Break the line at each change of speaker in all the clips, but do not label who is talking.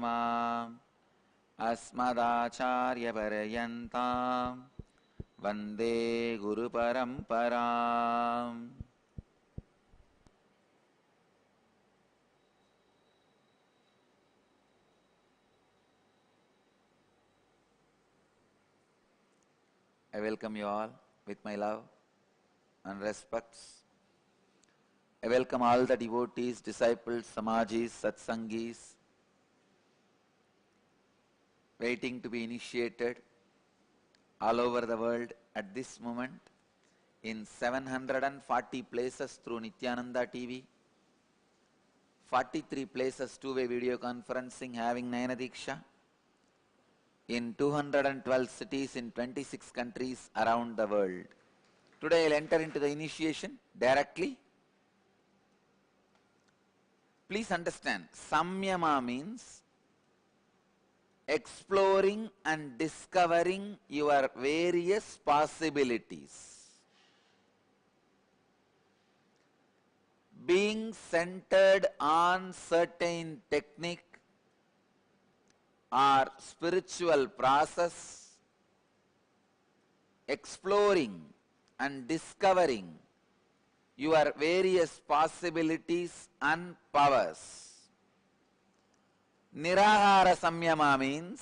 अस्मदाचार्यपर्यन्तां वन्दे गुरुपरम्पराम्. I welcome you all with my love and respects. I welcome all the devotees, disciples, samajis, satsangis, waiting to be initiated all over the world at this moment in 740 places through Nithyananda TV, 43 places two-way video conferencing having Nayana Diksha, in 212 cities in 26 countries around the world. Today I will enter into the initiation directly. Please understand, samyama means exploring and discovering your various possibilities. Being centered on certain technique or spiritual process, exploring and discovering your various possibilities and powers. Nirahara samyama means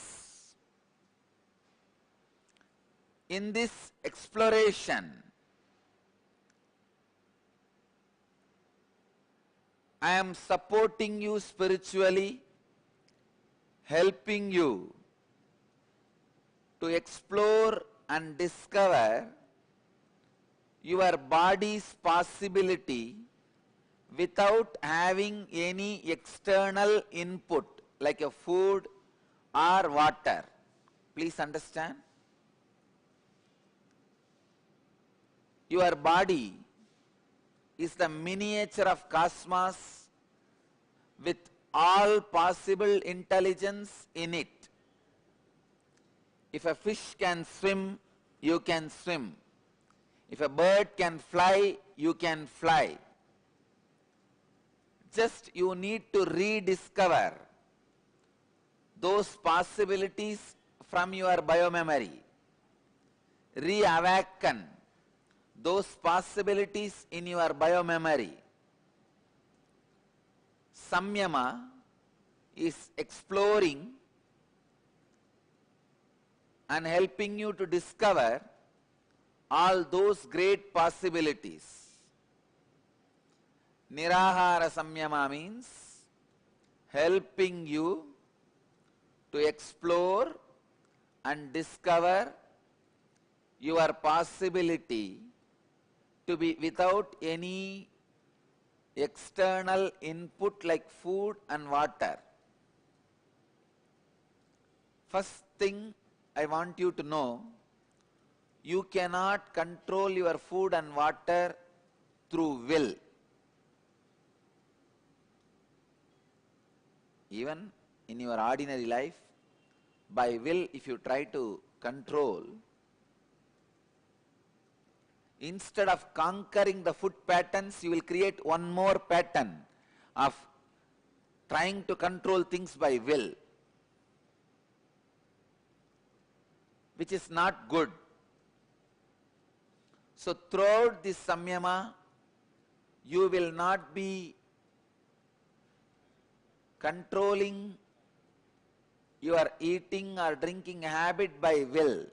in this exploration I am supporting you spiritually, helping you to explore and discover your body's possibility without having any external input like a food or water. Please understand. Your body is the miniature of cosmos with all possible intelligence in it. If a fish can swim, you can swim. If a bird can fly, you can fly. Just you need to rediscover those possibilities from your biomemory. Reawaken those possibilities in your biomemory. Samyama is exploring and helping you to discover all those great possibilities. Nirahara samyama means helping you to explore and discover your possibility to be without any external input like food and water. First thing I want you to know, you cannot control your food and water through will. Even in your ordinary life, by will if you try to control, instead of conquering the food patterns, you will create one more pattern of trying to control things by will, which is not good. So throughout this samyama, you will not be controlling your eating or drinking habit by will.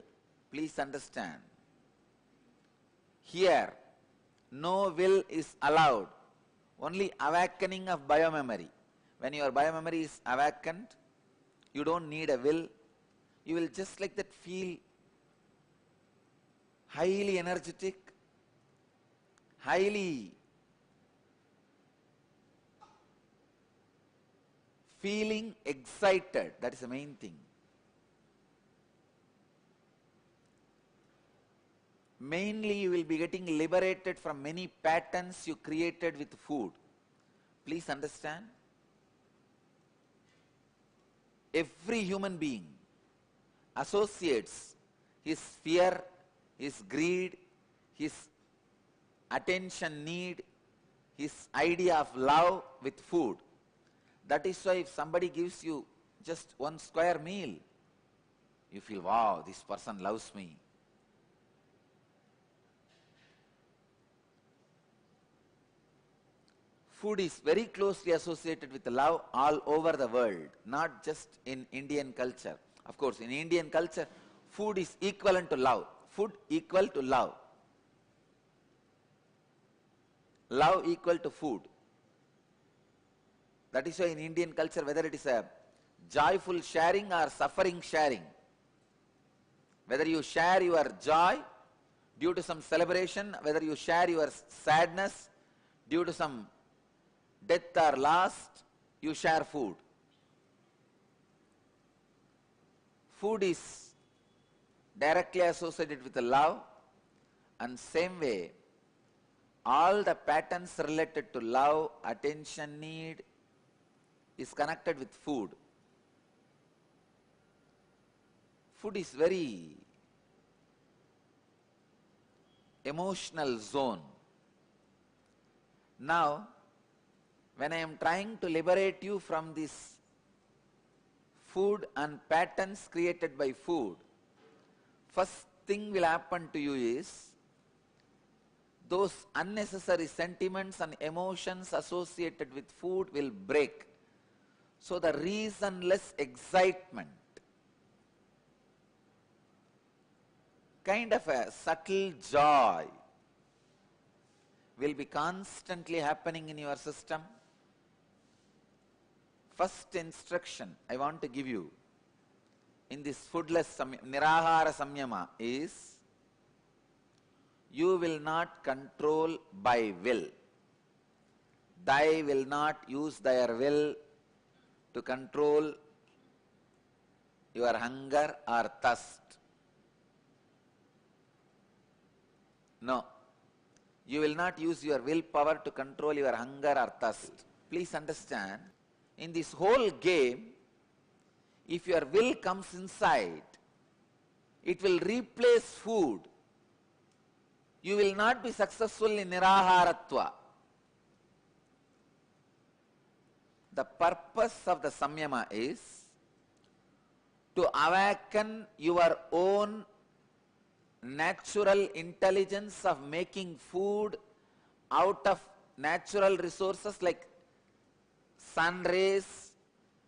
Please understand. Here, no will is allowed, only awakening of biomemory. When your biomemory is awakened, you don't need a will. You will just like that feel highly energetic, highly feeling excited. That is the main thing. Mainly you will be getting liberated from many patterns you created with food. Please understand. Every human being associates his fear, his greed, his attention need, his idea of love with food. That is why if somebody gives you just one square meal, you feel, wow, this person loves me. Food is very closely associated with love all over the world, not just in Indian culture. Of course, in Indian culture, food is equivalent to love. Food equal to love. Love equal to food. That is why in Indian culture, whether it is a joyful sharing or suffering sharing, whether you share your joy due to some celebration, whether you share your sadness due to some death or loss, you share food. Food is directly associated with the love, and same way, all the patterns related to love, attention need is connected with food. Food is very emotional zone. Now, when I am trying to liberate you from this food and patterns created by food, first thing will happen to you is those unnecessary sentiments and emotions associated with food will break. So the reasonless excitement, kind of a subtle joy, will be constantly happening in your system. First instruction I want to give you in this foodless Nirahara samyama is, you will not control by will. Thy will not use their will to control your hunger or thirst. No. You will not use your willpower to control your hunger or thirst. Please understand, in this whole game, if your will comes inside, it will replace food. You will not be successful in Niraharatva. The purpose of the samyama is to awaken your own natural intelligence of making food out of natural resources like sun rays,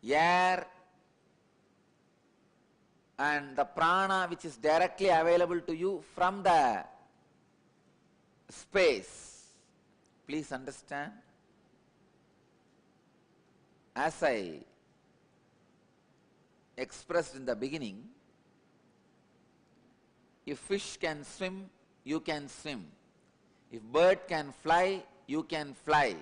air, and the prana which is directly available to you from the space. Please understand, as I expressed in the beginning, if fish can swim, you can swim. If bird can fly, you can fly.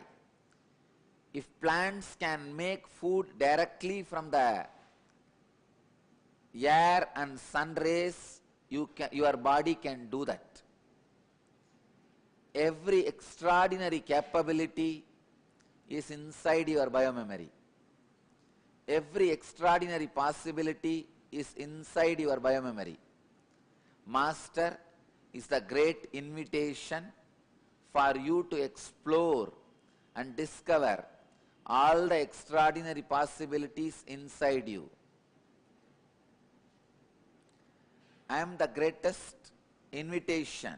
If plants can make food directly from the air and sun rays, your body can do that. Every extraordinary capability is inside your biomemory. Every extraordinary possibility is inside your biomemory. Master is the great invitation for you to explore and discover all the extraordinary possibilities inside you. I am the greatest invitation.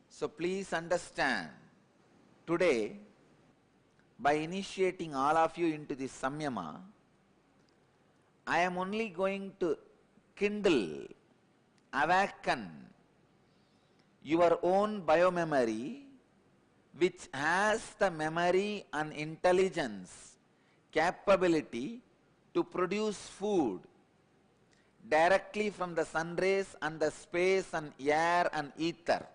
So please understand, today, by initiating all of you into this samyama, I am only going to kindle, awaken your own biomemory, which has the memory and intelligence, capability to produce food directly from the sun rays and the space and air and ether,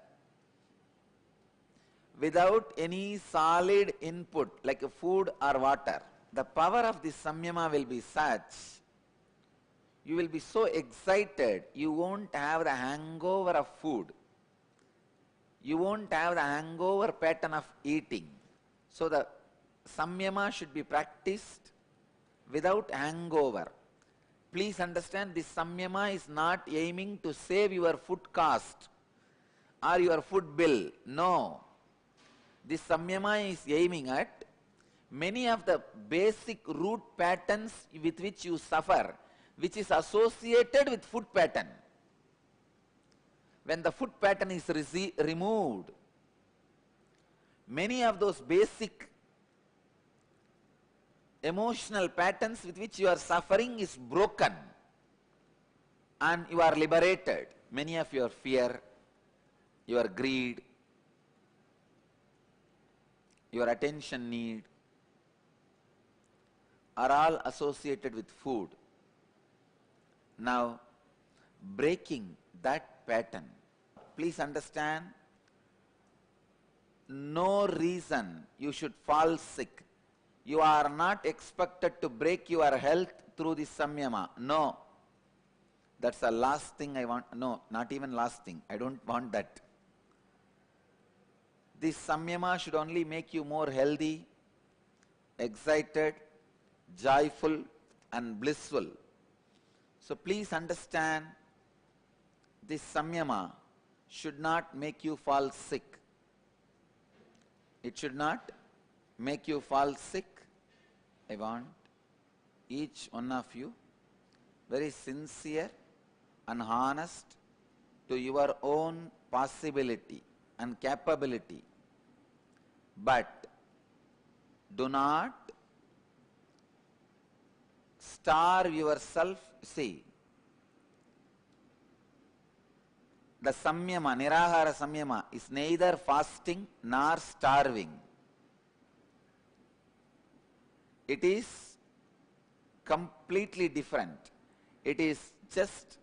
without any solid input like food or water. The power of this samyama will be such, you will be so excited, you won't have the hangover of food. You won't have the hangover pattern of eating. So the samyama should be practiced without hangover. Please understand, this samyama is not aiming to save your food cost or your food bill. No. This samyama is aiming at many of the basic root patterns with which you suffer, which is associated with food pattern. When the food pattern is removed, many of those basic emotional patterns with which you are suffering is broken and you are liberated. Many of your fear, your greed, your attention need are all associated with food. Now, breaking that pattern, please understand, no reason you should fall sick. You are not expected to break your health through this samyama. No. That's the last thing I want. No, not even last thing. I don't want that. This samyama should only make you more healthy, excited, joyful and blissful. So please understand, this samyama should not make you fall sick. It should not make you fall sick. I want each one of you very sincere and honest to your own possibility and capability. But do not starve yourself. See, the samyama, Nirahara samyama, is neither fasting nor starving. It is completely different. It is just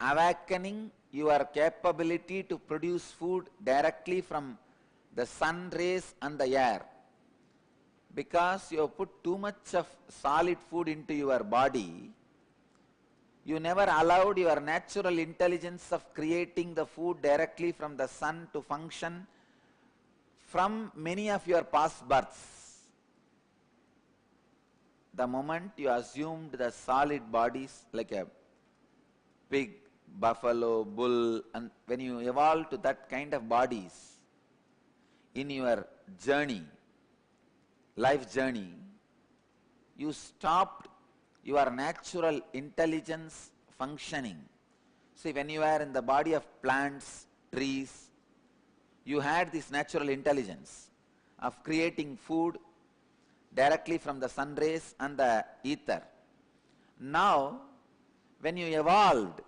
awakening your capability to produce food directly from the sun rays and the air. Because you have put too much of solid food into your body, you never allowed your natural intelligence of creating the food directly from the sun to function from many of your past births. The moment you assumed the solid bodies like a pig, buffalo, bull, and when you evolved to that kind of bodies in your journey, life journey, you stopped your natural intelligence functioning. See, when you are in the body of plants, trees, you had this natural intelligence of creating food directly from the sun rays and the ether. Now, when you evolved,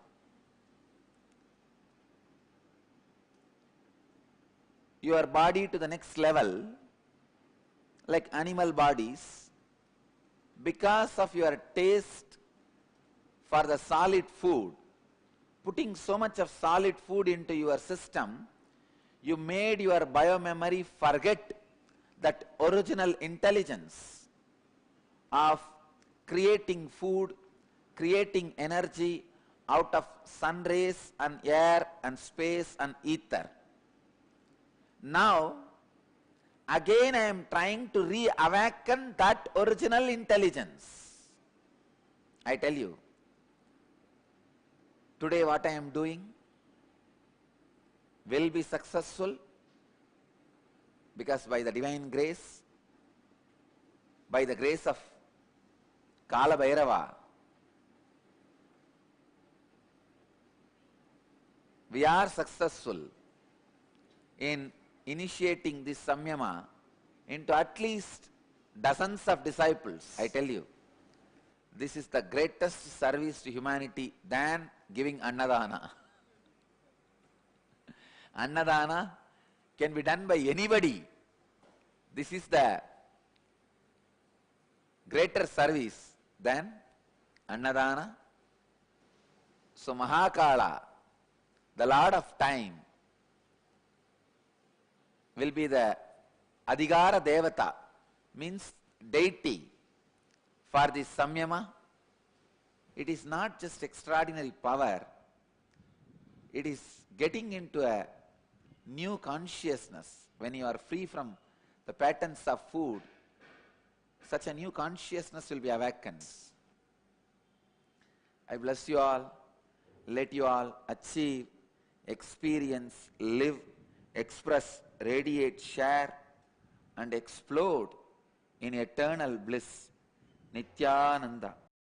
your body to the next level, like animal bodies, because of your taste for the solid food, putting so much of solid food into your system, you made your biomemory forget that original intelligence of creating food, creating energy out of sun rays and air and space and ether. Now, again I am trying to reawaken that original intelligence. I tell you, today what I am doing will be successful, because by the divine grace, by the grace of Kala Bhairava, we are successful in initiating this samyama into at least dozens of disciples. I tell you, this is the greatest service to humanity than giving annadana. Annadana can be done by anybody. This is the greater service than annadana. So Mahakala, the Lord of Time, will be the Adhigara Devata, means deity for this samyama. It is not just extraordinary power, it is getting into a new consciousness. When you are free from the patterns of food, such a new consciousness will be awakened. I bless you all. Let you all achieve, experience, live, express, radiate, share, and explode in eternal bliss. Nithyananda.